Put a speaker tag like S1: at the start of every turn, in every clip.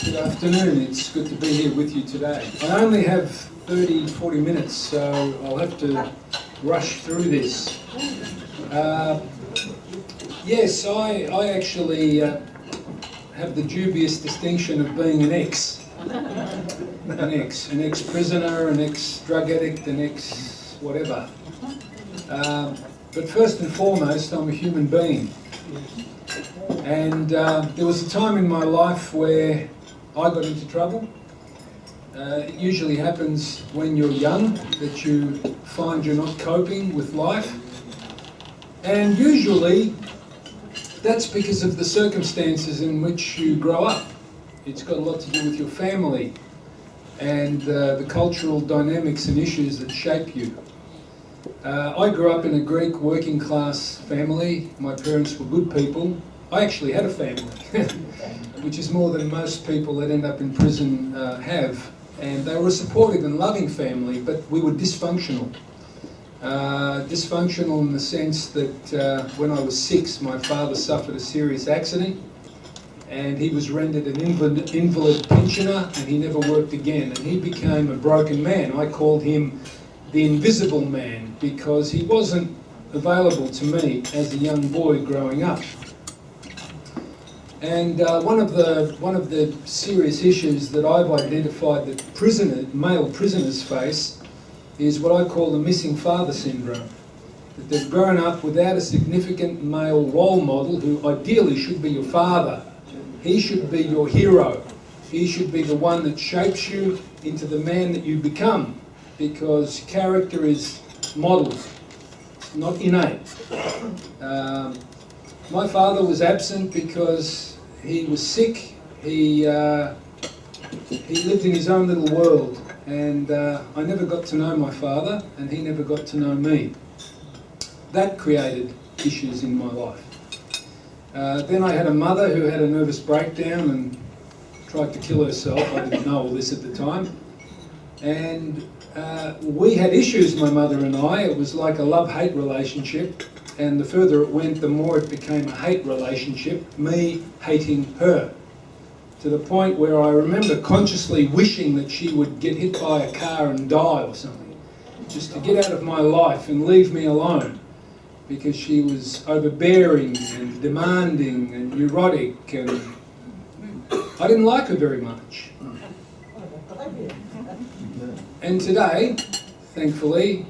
S1: Good afternoon, it's good to be here with you today. I only have 40 minutes, so I'll have to rush through this. Yes, I actually have the dubious distinction of being an ex-prisoner, an ex-drug addict, an ex-whatever. But first and foremost, I'm a human being. And there was a time in my life where I got into trouble. It usually happens when you're young, that you find you're not coping with life. And usually that's because of the circumstances in which you grow up. It's got a lot to do with your family and the cultural dynamics and issues that shape you. I grew up in a Greek working class family. My parents were good people. I actually had a family, which is more than most people that end up in prison have. And they were a supportive and loving family, but we were dysfunctional. Dysfunctional in the sense that when I was 6, my father suffered a serious accident and he was rendered an invalid pensioner and he never worked again. And he became a broken man. I called him the invisible man because he wasn't available to me as a young boy growing up. And one of the serious issues that I've identified that male prisoners face is what I call the missing father syndrome. That they've grown up without a significant male role model who ideally should be your father. He should be your hero. He should be the one that shapes you into the man that you become, because character is modelled, not innate. My father was absent because he was sick. He lived in his own little world, and I never got to know my father, and he never got to know me. That created issues in my life. Then I had a mother who had a nervous breakdown and tried to kill herself. I didn't know all this at the time. And we had issues, my mother and I. It was like a love-hate relationship. And the further it went, the more it became a hate relationship, me hating her. To the point where I remember consciously wishing that she would get hit by a car and die or something, just to get out of my life and leave me alone, because she was overbearing and demanding and neurotic, and I didn't like her very much. And today, thankfully,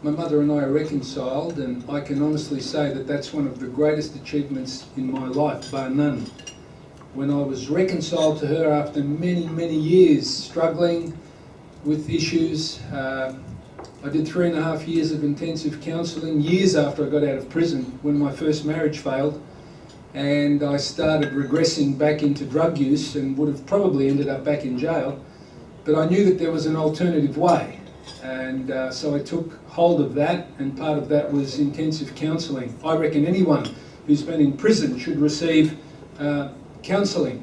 S1: my mother and I are reconciled, and I can honestly say that that's one of the greatest achievements in my life, bar none. When I was reconciled to her after many, many years struggling with issues, I did 3.5 years of intensive counselling, years after I got out of prison, when my first marriage failed, and I started regressing back into drug use and would have probably ended up back in jail, but I knew that there was an alternative way. And so I took hold of that, and part of that was intensive counselling. I reckon anyone who's been in prison should receive counselling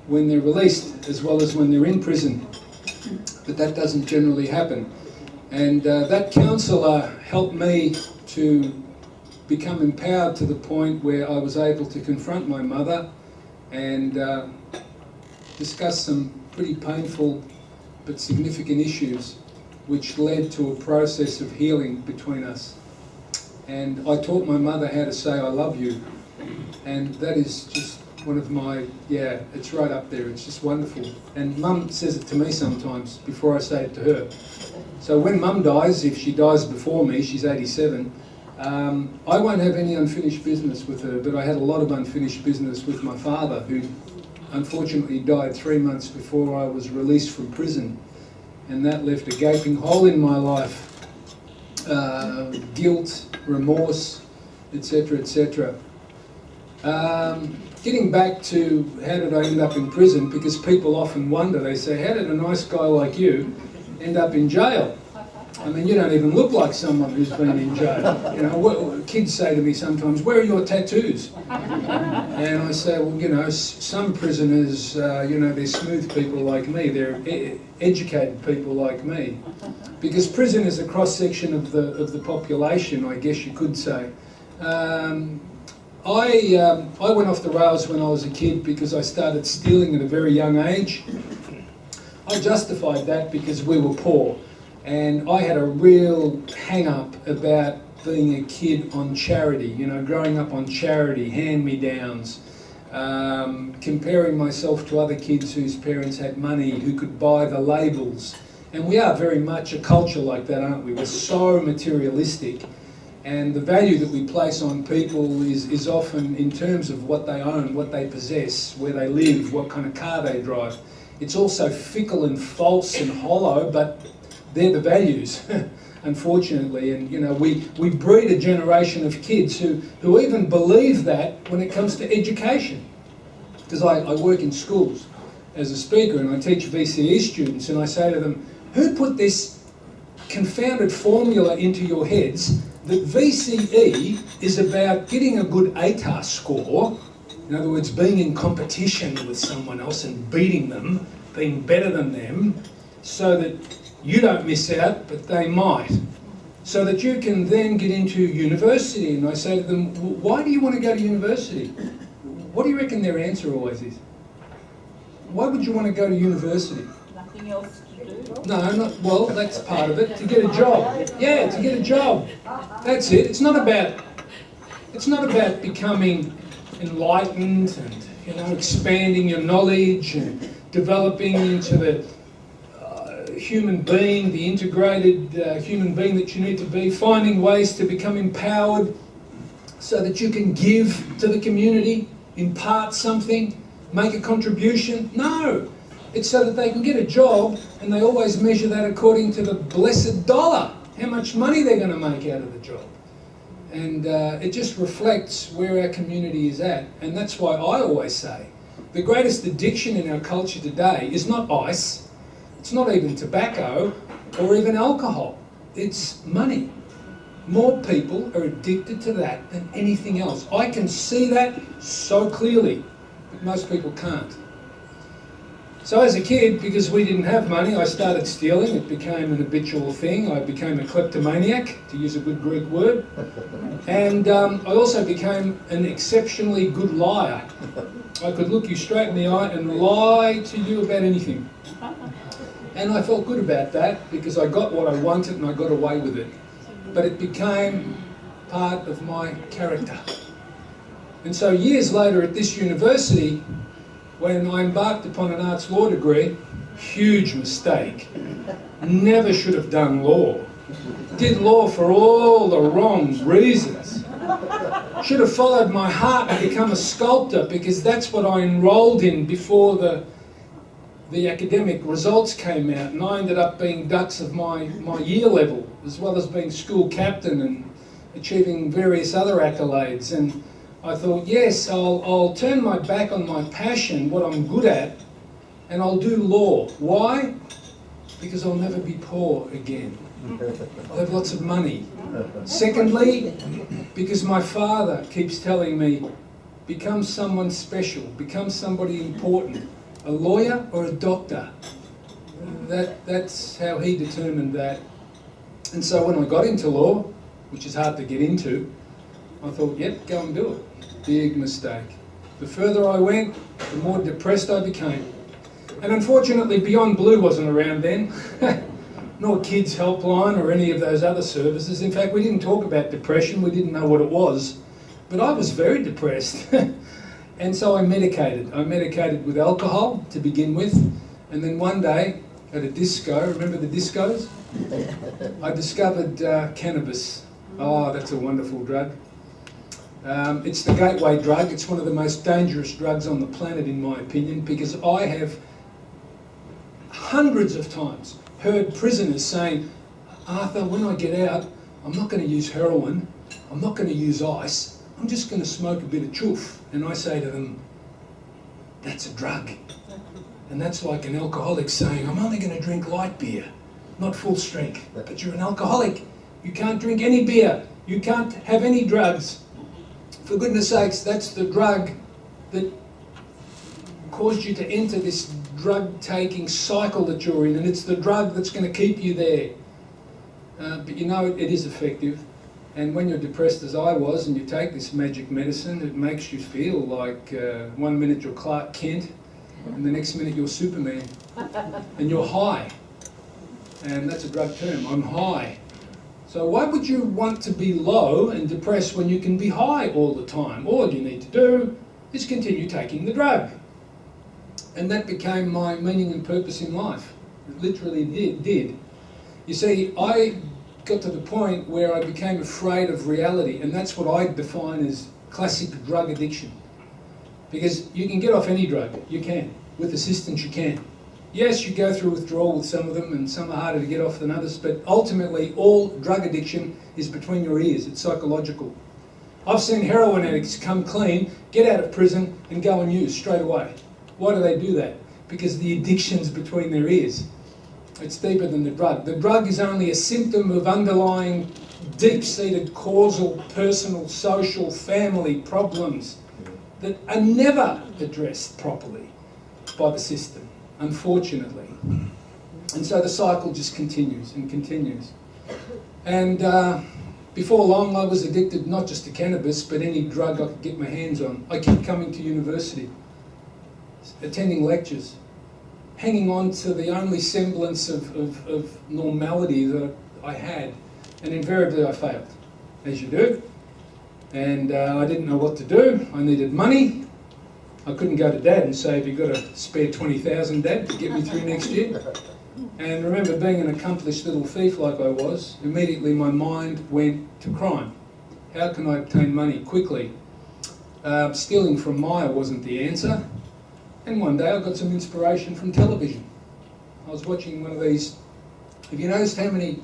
S1: when they're released as well as when they're in prison. But that doesn't generally happen. And that counsellor helped me to become empowered to the point where I was able to confront my mother and discuss some pretty painful but significant issues, which led to a process of healing between us. And I taught my mother how to say I love you, and that is just one of my, it's right up there, it's just wonderful. And Mum says it to me sometimes before I say it to her. So when Mum dies, if she dies before me, she's 87, I won't have any unfinished business with her, but I had a lot of unfinished business with my father, who unfortunately died 3 months before I was released from prison. And that left a gaping hole in my life, guilt, remorse, etc., etc. Getting back to how did I end up in prison, because people often wonder, they say, how did a nice guy like you end up in jail? I mean, you don't even look like someone who's been in jail. You know, kids say to me sometimes, where are your tattoos? And I say, well, you know, some prisoners, you know, they're smooth people like me, they're educated people like me. Because prison is a cross-section of the population, I guess you could say. I went off the rails when I was a kid because I started stealing at a very young age. I justified that because we were poor, and I had a real hang-up about being a kid on charity, you know, growing up on charity, hand-me-downs, comparing myself to other kids whose parents had money, who could buy the labels. And we are very much a culture like that, aren't we? We're so materialistic, and the value that we place on people is often in terms of what they own, what they possess, where they live, what kind of car they drive. It's also fickle and false and hollow, but they're the values, unfortunately. And you know, we breed a generation of kids who even believe that when it comes to education. Because I work in schools as a speaker and I teach VCE students, and I say to them, who put this confounded formula into your heads that VCE is about getting a good ATAR score, in other words, being in competition with someone else and beating them, being better than them, so that you don't miss out, but they might, so that you can then get into university. And I say to them, why do you want to go to university? What do you reckon their answer always is? Why would you want to go to university?
S2: Nothing else to do?
S1: No, well, that's part of it. To get a job. Yeah, to get a job. That's it. It's not about becoming enlightened and, you know, expanding your knowledge and developing into the human being, the integrated human being that you need to be, finding ways to become empowered so that you can give to the community, impart something, make a contribution. No, it's so that they can get a job, and they always measure that according to the blessed dollar, how much money they're going to make out of the job. And it just reflects where our community is at. And that's why I always say the greatest addiction in our culture today is not ice, it's not even tobacco or even alcohol, it's money. More people are addicted to that than anything else. I can see that so clearly, but most people can't. So as a kid, because we didn't have money, I started stealing. It became an habitual thing. I became a kleptomaniac, to use a good Greek word. And I also became an exceptionally good liar. I could look you straight in the eye and lie to you about anything. And I felt good about that because I got what I wanted and I got away with it. But it became part of my character. And so years later at this university, when I embarked upon an arts law degree, huge mistake. Never should have done law. Did law for all the wrong reasons. Should have followed my heart and become a sculptor, because that's what I enrolled in before the academic results came out, and I ended up being dux of my year level, as well as being school captain and achieving various other accolades. And I thought, yes, I'll turn my back on my passion, what I'm good at, and I'll do law. Why? Because I'll never be poor again. I'll have lots of money. Secondly, because my father keeps telling me, become someone special, become somebody important, a lawyer or a doctor. That's how he determined that. And so when I got into law, which is hard to get into, I thought, yep, go and do it. Big mistake. The further I went, the more depressed I became. And unfortunately, Beyond Blue wasn't around then, nor Kids Helpline or any of those other services. In fact, we didn't talk about depression, we didn't know what it was. But I was very depressed. And so I medicated. I medicated with alcohol to begin with. And then one day, at a disco, remember the discos? I discovered cannabis. Oh, that's a wonderful drug. It's the gateway drug. It's one of the most dangerous drugs on the planet, in my opinion, because I have hundreds of times heard prisoners saying, Arthur, when I get out, I'm not going to use heroin, I'm not going to use ice, I'm just going to smoke a bit of chuff. And I say to them, that's a drug. And that's like an alcoholic saying, I'm only going to drink light beer, not full strength. But you're an alcoholic. You can't drink any beer. You can't have any drugs. For goodness sakes, that's the drug that caused you to enter this drug-taking cycle that you're in, and it's the drug that's going to keep you there. But you know, it is effective. And when you're depressed as I was and you take this magic medicine, it makes you feel like 1 minute you're Clark Kent and the next minute you're Superman. And you're high. And that's a drug term, I'm high. So why would you want to be low and depressed when you can be high all the time? All you need to do is continue taking the drug. And that became my meaning and purpose in life. It literally did. You see, I got to the point where I became afraid of reality, and that's what I define as classic drug addiction. Because you can get off any drug, you can. With assistance you can. Yes, you go through withdrawal with some of them, and some are harder to get off than others, but ultimately all drug addiction is between your ears, it's psychological. I've seen heroin addicts come clean, get out of prison and go and use straight away. Why do they do that? Because the addiction's between their ears. It's deeper than the drug. The drug is only a symptom of underlying deep-seated causal, personal, social, family problems that are never addressed properly by the system, unfortunately. And so the cycle just continues and continues. And before long I was addicted not just to cannabis, but any drug I could get my hands on. I kept coming to university, attending lectures, hanging on to the only semblance of normality that I had, and invariably I failed, as you do. And I didn't know what to do. I needed money. I couldn't go to Dad and say, have you got a spare 20,000, Dad, to get me through next year? And I remember being an accomplished little thief like I was, immediately my mind went to crime. How can I obtain money quickly? Stealing from Maya wasn't the answer. And one day I got some inspiration from television. I was watching one of these, have you noticed how many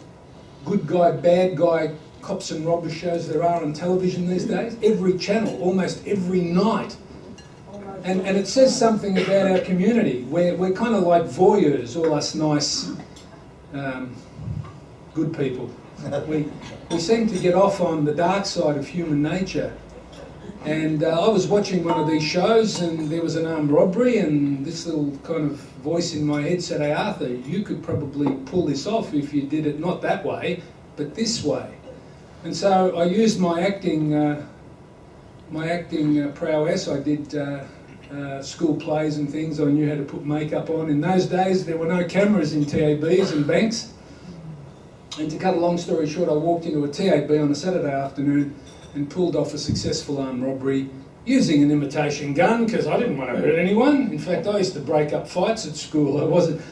S1: good guy, bad guy, cops and robbers shows there are on television these days? Every channel, almost every night. And it says something about our community. We're kind of like voyeurs, all us nice, good people. We seem to get off on the dark side of human nature. And I was watching one of these shows and there was an armed robbery, and this little kind of voice in my head said, hey Arthur, you could probably pull this off if you did it not that way, but this way. And so I used my acting prowess. I did school plays and things. I knew how to put makeup on. In those days there were no cameras in TABs and banks. And to cut a long story short, I walked into a TAB on a Saturday afternoon and pulled off a successful armed robbery using an imitation gun because I didn't want to hurt anyone. In fact, I used to break up fights at school.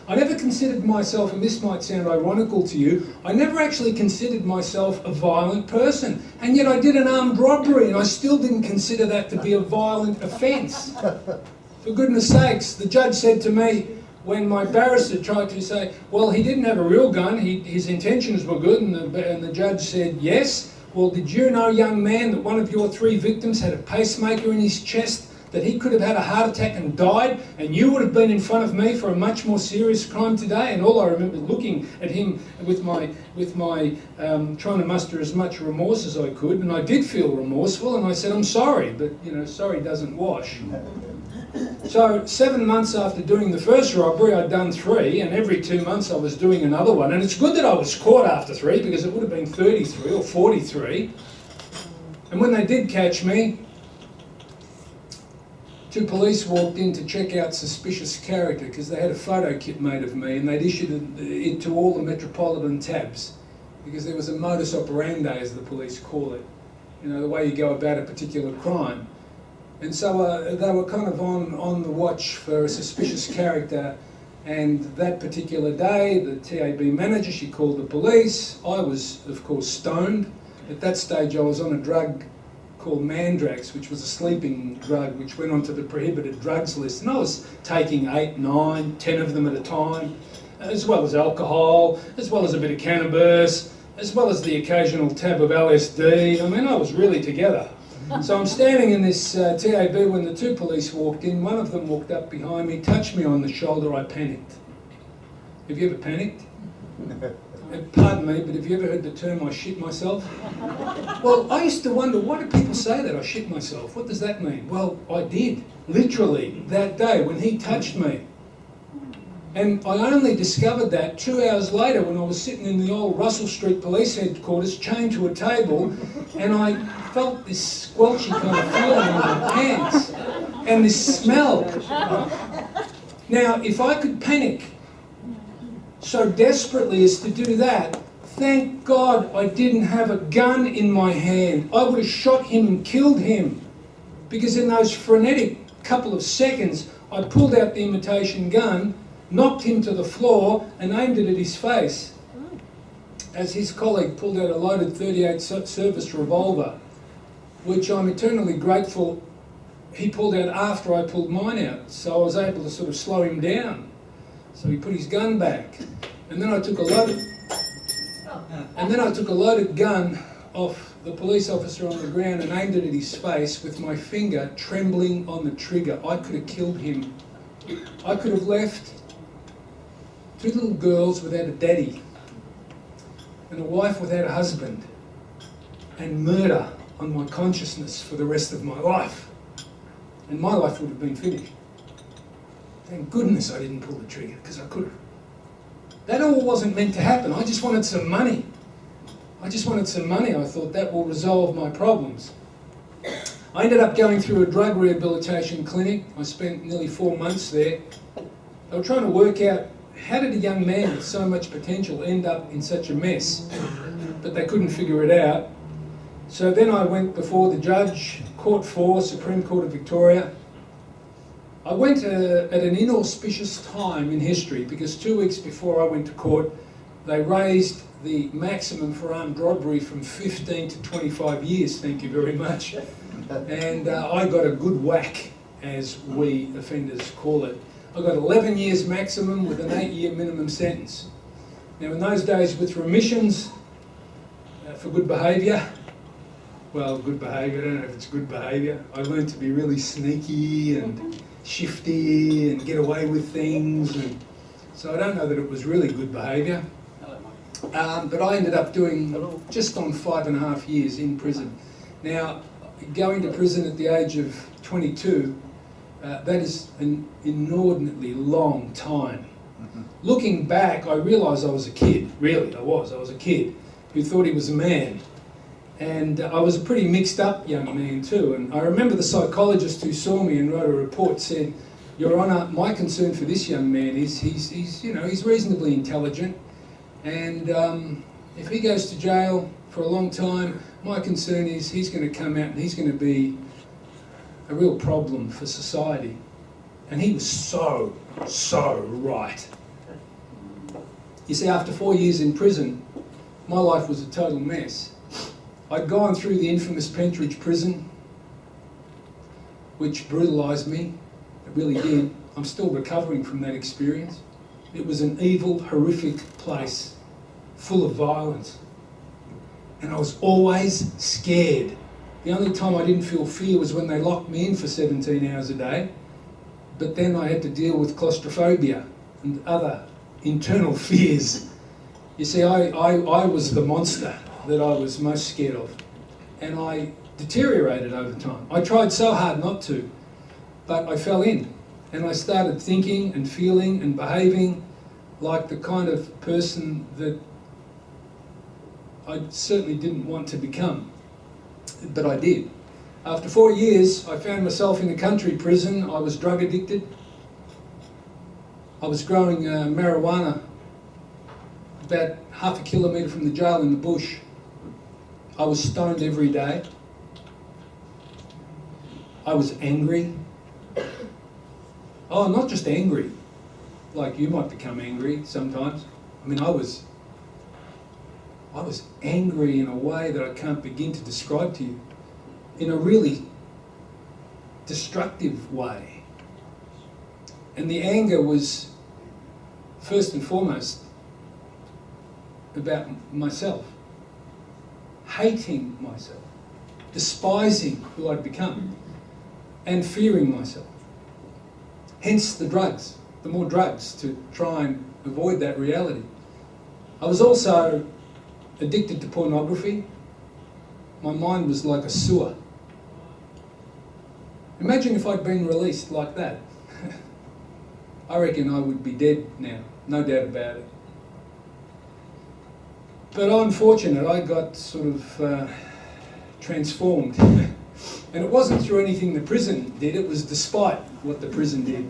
S1: I never considered myself, and this might sound ironical to you, I never actually considered myself a violent person. And yet I did an armed robbery and I still didn't consider that to be a violent offence. For goodness sakes, the judge said to me, when my barrister tried to say, well, he didn't have a real gun, his intentions were good, and the judge said, yes. Well, did you know, young man, that one of your 3 victims had a pacemaker in his chest, that he could have had a heart attack and died, and you would have been in front of me for a much more serious crime today? And all I remember looking at him with my trying to muster as much remorse as I could, and I did feel remorseful, and I said, I'm sorry, but you know, sorry doesn't wash. So 7 months after doing the first robbery, I'd done 3, and every 2 months I was doing another one. And it's good that I was caught after 3, because it would have been 33 or 43. And when they did catch me, 2 police walked in to check out suspicious character, because they had a photo kit made of me, and they'd issued it to all the metropolitan tabs, because there was a modus operandi, as the police call it, you know, the way you go about a particular crime. And so they were kind of on the watch for a suspicious character, and that particular day the TAB manager, she called the police. I was, of course, stoned. At that stage I was on a drug called Mandrax, which was a sleeping drug which went onto the prohibited drugs list, and I was taking 8, 9, 10 of them at a time, as well as alcohol, as well as a bit of cannabis, as well as the occasional tab of LSD. I mean, I was really together. So I'm standing in this TAB when the 2 police walked in. One of them walked up behind me, touched me on the shoulder. I panicked. Have you ever panicked? Pardon me, but have you ever heard the term, I shit myself? Well, I used to wonder, why do people say that, I shit myself? What does that mean? Well, I did, literally, that day when he touched me. And I only discovered that 2 hours later when I was sitting in the old Russell Street Police Headquarters chained to a table, and I felt this squelchy kind of feeling in my pants and this smell. Now, if I could panic so desperately as to do that, thank God I didn't have a gun in my hand. I would have shot him and killed him, because in those frenetic couple of seconds I pulled out the imitation gun, knocked him to the floor and aimed it at his face, as his colleague pulled out a loaded .38 service revolver, which I'm eternally grateful he pulled out after I pulled mine out, so I was able to sort of slow him down. So he put his gun back, and then I took a loaded gun off the police officer on the ground and aimed it at his face with my finger trembling on the trigger. I could have killed him. I could have left 2 little girls without a daddy, and a wife without a husband, and murder on my consciousness for the rest of my life. And my life would have been finished. Thank goodness I didn't pull the trigger, because I could have. That all wasn't meant to happen. I just wanted some money. I thought that will resolve my problems. I ended up going through a drug rehabilitation clinic. I spent nearly 4 months there. They were trying to work out, how did a young man with so much potential end up in such a mess? But they couldn't figure it out. So then I went before the judge, Court 4, Supreme Court of Victoria. I went at an inauspicious time in history, because 2 weeks before I went to court, they raised the maximum for armed robbery from 15 to 25 years, thank you very much. And I got a good whack, as we offenders call it. I got 11 years maximum with an 8-year minimum sentence. Now in those days with remissions for good behaviour, well, good behaviour, I don't know if it's good behaviour. I learned to be really sneaky and shifty and get away with things. And so I don't know that it was really good behaviour. But I ended up doing just on 5.5 years in prison. Now, going to prison at the age of 22, that is an inordinately long time. Looking back, I realised I was a kid, really, I was a kid who thought he was a man. And I was a pretty mixed up young man too. And I remember the psychologist who saw me and wrote a report said, "Your Honour, my concern for this young man is he's reasonably intelligent, and if he goes to jail for a long time, my concern is he's going to come out and he's going to be a real problem for society." And he was so right. You see, after 4 years in prison, my life was a total mess. I'd gone through the infamous Pentridge prison, which brutalised me. It really did. I'm still recovering from that experience. It was an evil, horrific place, full of violence. And I was always scared. The only time I didn't feel fear was when they locked me in for 17 hours a day. But then I had to deal with claustrophobia and other internal fears. You see, I was the monster that I was most scared of. And I deteriorated over time. I tried so hard not to, but I fell in. And I started thinking and feeling and behaving like the kind of person that I certainly didn't want to become. But I did. After 4 years, I found myself in a country prison. I was drug addicted. I was growing marijuana about half a kilometre from the jail in the bush. I was stoned every day. I was angry. Oh, not just angry, like you might become angry sometimes. I mean, I was angry in a way that I can't begin to describe to you, in a really destructive way. And the anger was first and foremost about myself, hating myself, despising who I'd become, and fearing myself. Hence the drugs, the more drugs to try and avoid that reality. I was also addicted to pornography. My mind was like a sewer. Imagine if I'd been released like that. I reckon I would be dead now, no doubt about it. But I'm fortunate, I got sort of transformed. And it wasn't through anything the prison did, it was despite what the prison did.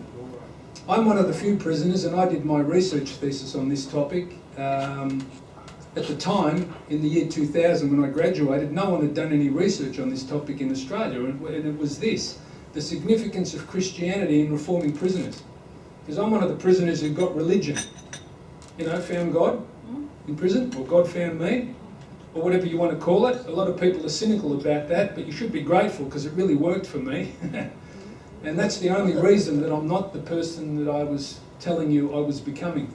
S1: I'm one of the few prisoners, and I did my research thesis on this topic. At the time, in the year 2000, when I graduated, no one had done any research on this topic in Australia, and it was this: the significance of Christianity in reforming prisoners. Because I'm one of the prisoners who got religion, found God in prison, or God found me, or whatever you want to call it. A lot of people are cynical about that, but you should be grateful because it really worked for me. And that's the only reason that I'm not the person that I was telling you I was becoming.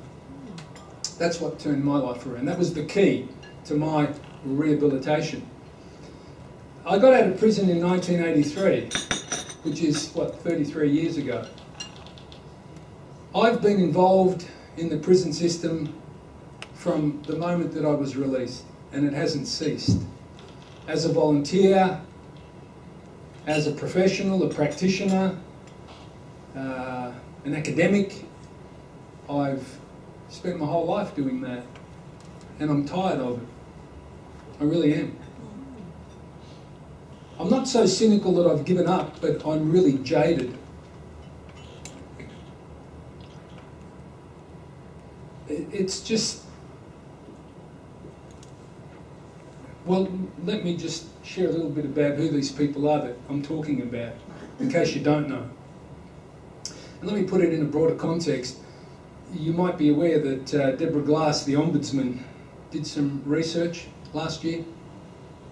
S1: That's what turned my life around. That was the key to my rehabilitation. I got out of prison in 1983, which is, 33 years ago. I've been involved in the prison system from the moment that I was released, and it hasn't ceased. As a volunteer, as a professional, a practitioner, an academic, I've spent my whole life doing that, and I'm tired of it. I really am. I'm not so cynical that I've given up, but I'm really jaded. It's just... Well, let me just share a little bit about who these people are that I'm talking about, in case you don't know. And let me put it in a broader context. You might be aware that Deborah Glass, the Ombudsman, did some research last year.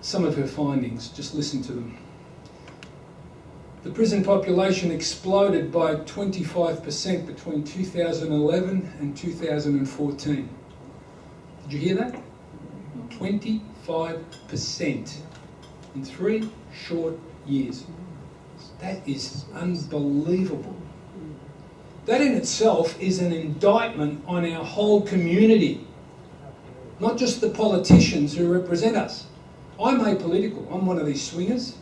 S1: Some of her findings, just listen to them. The prison population exploded by 25% between 2011 and 2014. Did you hear that? 25% in 3 short years. That is unbelievable. That in itself is an indictment on our whole community, not just the politicians who represent us. I'm apolitical. I'm one of these swingers.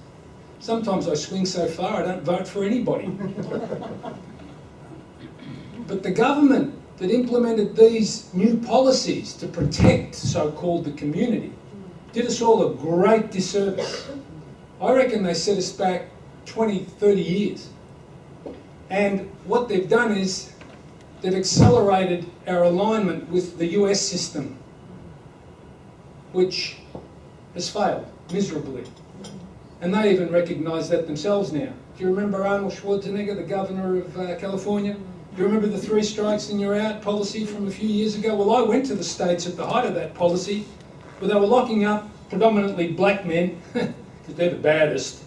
S1: Sometimes I swing so far I don't vote for anybody. But the government that implemented these new policies to protect, so-called, the community, did us all a great disservice. I reckon they set us back 20, 30 years. And what they've done is they've accelerated our alignment with the US system, which has failed miserably. And they even recognise that themselves now. Do you remember Arnold Schwarzenegger, the governor of California? Do you remember the 3 strikes and you're out policy from a few years ago? Well, I went to the States at the height of that policy, where they were locking up predominantly black men, because they're the baddest,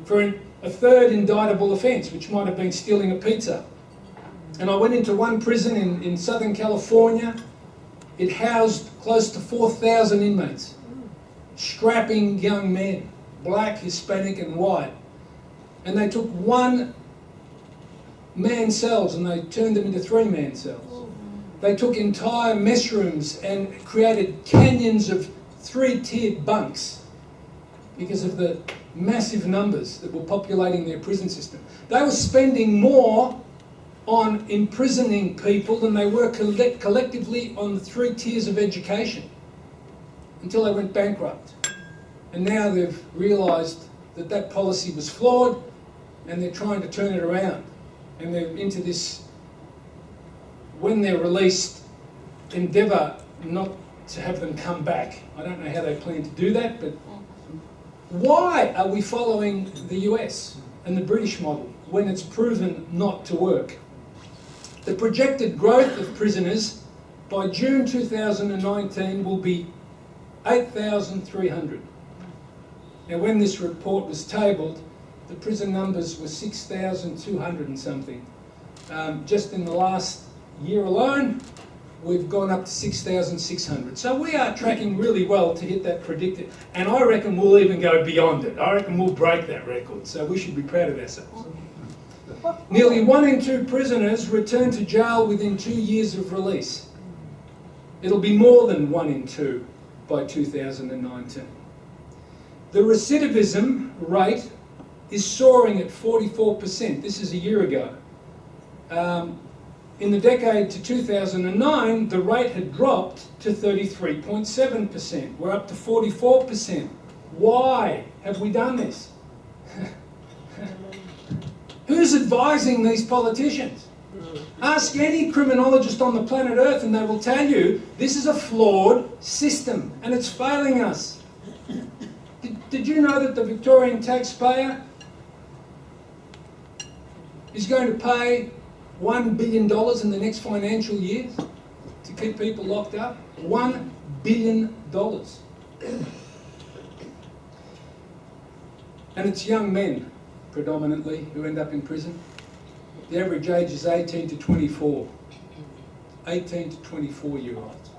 S1: for a third indictable offence, which might have been stealing a pizza. And I went into one prison in Southern California. It housed close to 4,000 inmates, strapping young men, black, Hispanic and white. And they took 1-man cells and they turned them into 3-man cells. They took entire mess rooms and created canyons of 3-tiered bunks because of the massive numbers that were populating their prison system. They were spending more on imprisoning people than they were collectively on the 3 tiers of education, until they went bankrupt. And now they've realised that that policy was flawed, and they're trying to turn it around. And they're into this, when they're released, endeavour not to have them come back. I don't know how they plan to do that, but why are we following the US and the British model when it's proven not to work? The projected growth of prisoners by June 2019 will be 8,300. Now, when this report was tabled, the prison numbers were 6,200 and something. Just in the last year alone, we've gone up to 6,600. So we are tracking really well to hit that predicted. And I reckon we'll even go beyond it. I reckon we'll break that record. So we should be proud of ourselves. Nearly 1 in 2 prisoners return to jail within 2 years of release. It'll be more than 1 in 2 by 2019. The recidivism rate is soaring at 44%. This is a year ago. In the decade to 2009, the rate had dropped to 33.7%. We're up to 44%. Why have we done this? Who's advising these politicians? Ask any criminologist on the planet Earth and they will tell you this is a flawed system and it's failing us. Did you know that the Victorian taxpayer is going to pay $1 billion in the next financial year to keep people locked up? $1 billion. And it's young men, predominantly, who end up in prison. The average age is 18 to 24. 18 to 24-year-olds.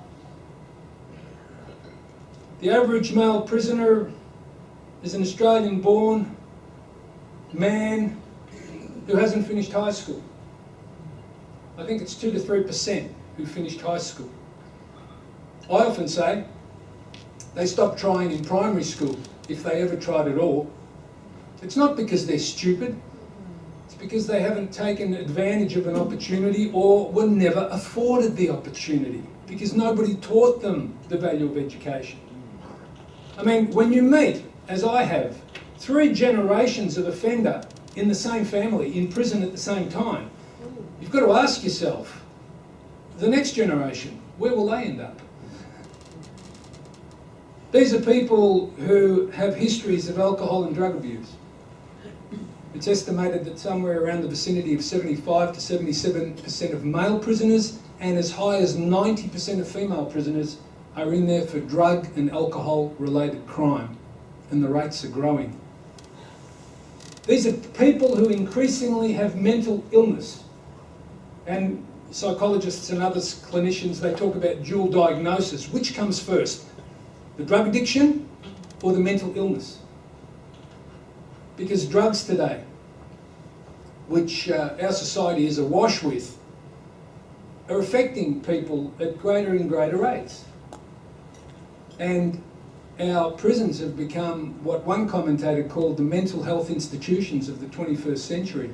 S1: The average male prisoner is an Australian-born man who hasn't finished high school. I think it's 2 to 3% who finished high school. I often say they stop trying in primary school, if they ever tried at all. It's not because they're stupid, it's because they haven't taken advantage of an opportunity or were never afforded the opportunity, because nobody taught them the value of education. I mean, when you meet, as I have, 3 generations of offender in the same family, in prison at the same time, you've got to ask yourself, the next generation, where will they end up? These are people who have histories of alcohol and drug abuse. It's estimated that somewhere around the vicinity of 75 to 77% of male prisoners and as high as 90% of female prisoners are in there for drug and alcohol related crime, and the rates are growing. These are people who increasingly have mental illness, and psychologists and other clinicians, they talk about dual diagnosis. Which comes first, the drug addiction or the mental illness? Because drugs today, which our society is awash with, are affecting people at greater and greater rates. And our prisons have become what one commentator called the mental health institutions of the 21st century,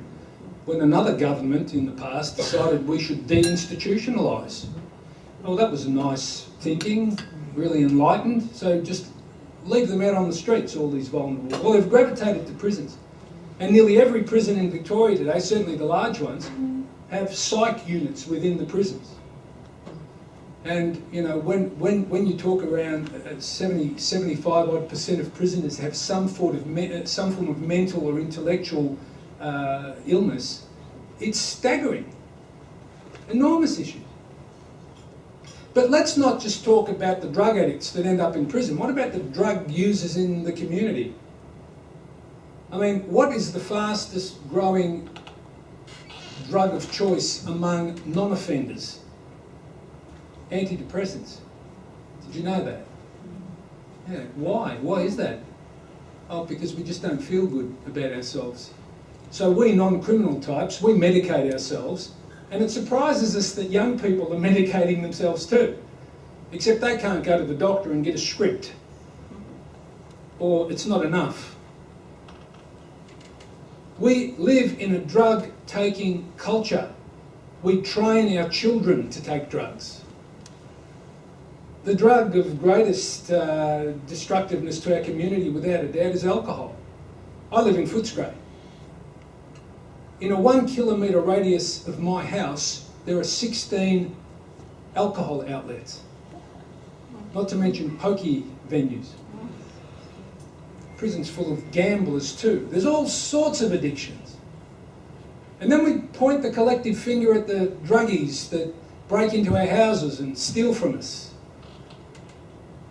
S1: when another government in the past decided we should deinstitutionalise. Well, that was nice thinking, really enlightened, so just leave them out on the streets, all these vulnerable. Well, they've gravitated to prisons. And nearly every prison in Victoria today, certainly the large ones, have psych units within the prisons. And, you know, when you talk around 75% of prisoners have some form of mental or intellectual illness, it's staggering. Enormous issue. But let's not just talk about the drug addicts that end up in prison. What about the drug users in the community? I mean, what is the fastest growing drug of choice among non-offenders? Antidepressants. Did you know that? Yeah. Why? Why is that? Oh, because we just don't feel good about ourselves. So we non-criminal types, we medicate ourselves, and it surprises us that young people are medicating themselves too. Except they can't go to the doctor and get a script. Or it's not enough. We live in a drug-taking culture. We train our children to take drugs. The drug of greatest destructiveness to our community, without a doubt, is alcohol. I live in Footscray. In a 1 kilometre radius of my house, there are 16 alcohol outlets. Not to mention pokey venues. Prison's full of gamblers too. There's all sorts of addictions. And then we point the collective finger at the druggies that break into our houses and steal from us.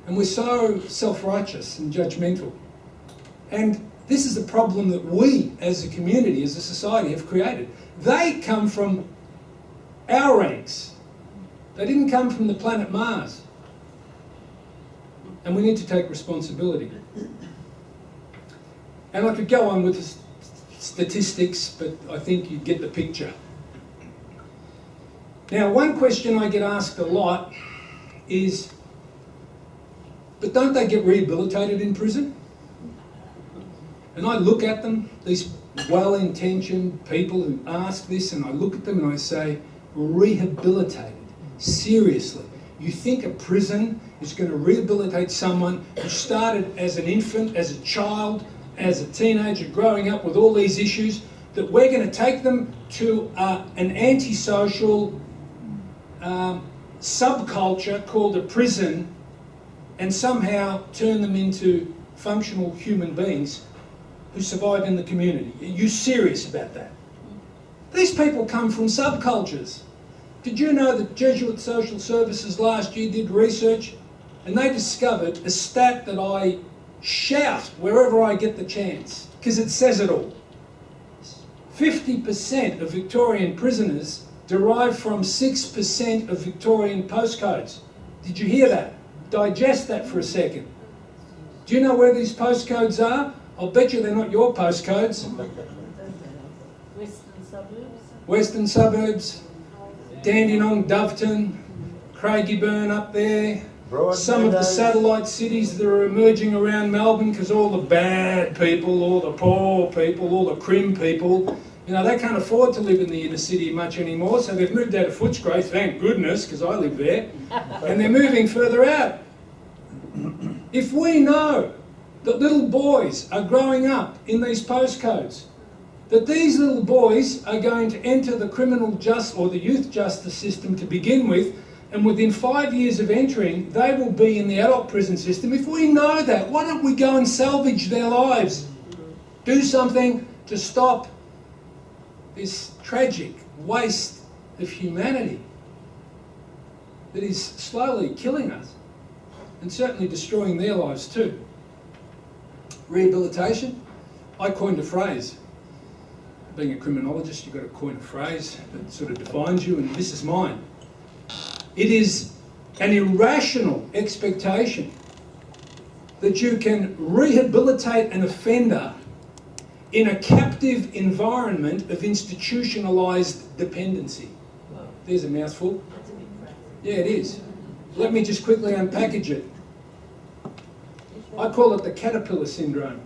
S1: And we're so self-righteous and judgmental. And this is a problem that we, as a community, as a society, have created. They come from our ranks. They didn't come from the planet Mars. And we need to take responsibility. And I could go on with statistics, but I think you get the picture. Now, one question I get asked a lot is, but don't they get rehabilitated in prison? And I look at them, these well-intentioned people who ask this, and I look at them and I say, rehabilitated. Seriously. You think a prison is going to rehabilitate someone who started as an infant, as a child, as a teenager, growing up with all these issues, that we're going to take them to an antisocial subculture called a prison and somehow turn them into functional human beings who survive in the community? Are you serious about that? These people come from subcultures. Did you know that Jesuit Social Services last year did research and they discovered a stat that I shout wherever I get the chance, because it says it all. 50% of Victorian prisoners derive from 6% of Victorian postcodes. Did you hear that? Digest that for a second. Do you know where these postcodes are? I'll bet you they're not your postcodes.
S2: Western suburbs.
S1: Western suburbs, Dandenong, Doveton, Craigieburn up there, some of the satellite cities that are emerging around Melbourne, because all the bad people, all the poor people, all the crim people, you know, they can't afford to live in the inner city much anymore, so they've moved out of Footscray, thank goodness, because I live there, and they're moving further out. If we know that little boys are growing up in these postcodes, that these little boys are going to enter the criminal justice or the youth justice system to begin with, and within 5 years of entering, they will be in the adult prison system. If we know that, why don't we go and salvage their lives? Do something to stop this tragic waste of humanity that is slowly killing us and certainly destroying their lives too. Rehabilitation, I coined a phrase. Being a criminologist, you've got to coin a phrase that sort of defines you, and this is mine. It is an irrational expectation that you can rehabilitate an offender in a captive environment of institutionalised dependency. There's a mouthful. Yeah, it is. Let me just quickly unpackage it. I call it the caterpillar syndrome.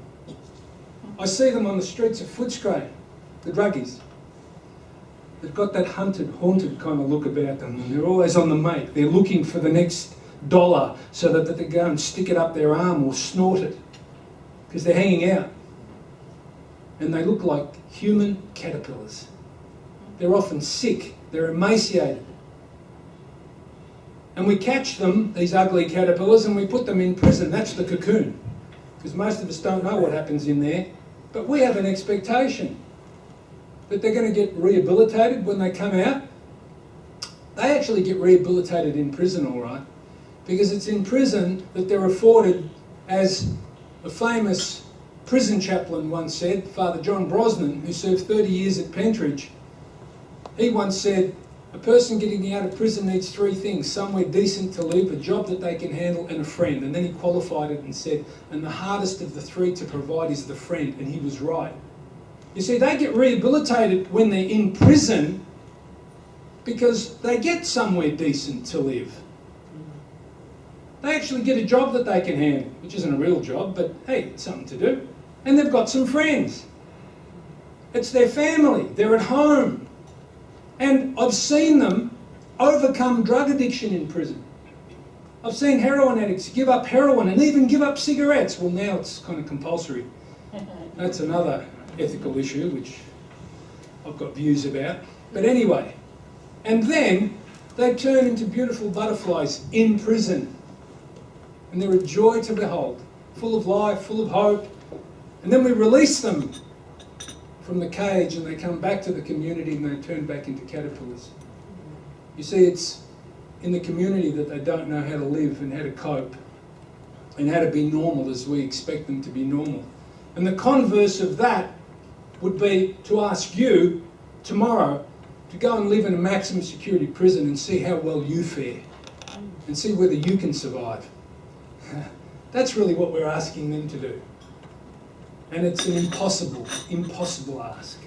S1: I see them on the streets of Footscray, the druggies. They've got that haunted kind of look about them, and they're always on the make. They're looking for the next dollar so that they go and stick it up their arm or snort it, because they're hanging out. And they look like human caterpillars. They're often sick, they're emaciated. And we catch them, these ugly caterpillars, and we put them in prison. That's the cocoon. Because most of us don't know what happens in there. But we have an expectation that they're going to get rehabilitated when they come out. They actually get rehabilitated in prison, all right. Because it's in prison that they're afforded, as a famous prison chaplain once said, Father John Brosnan, who served 30 years at Pentridge, he once said, a person getting out of prison needs three things: somewhere decent to live, a job that they can handle, and a friend. And then he qualified it and said, and the hardest of the three to provide is the friend. And he was right. You see, they get rehabilitated when they're in prison because they get somewhere decent to live. They actually get a job that they can handle, which isn't a real job, but hey, it's something to do. And they've got some friends. It's their family. They're at home. And I've seen them overcome drug addiction in prison. I've seen heroin addicts give up heroin and even give up cigarettes. Well, now it's kind of compulsory. That's another ethical issue, which I've got views about. But anyway, and then they turn into beautiful butterflies in prison. And they're a joy to behold, full of life, full of hope. And then we release them from the cage and they come back to the community and they turn back into caterpillars. You see, it's in the community that they don't know how to live and how to cope and how to be normal as we expect them to be normal. And the converse of that would be to ask you tomorrow to go and live in a maximum security prison and see how well you fare and see whether you can survive. That's really what we're asking them to do. And it's an impossible ask.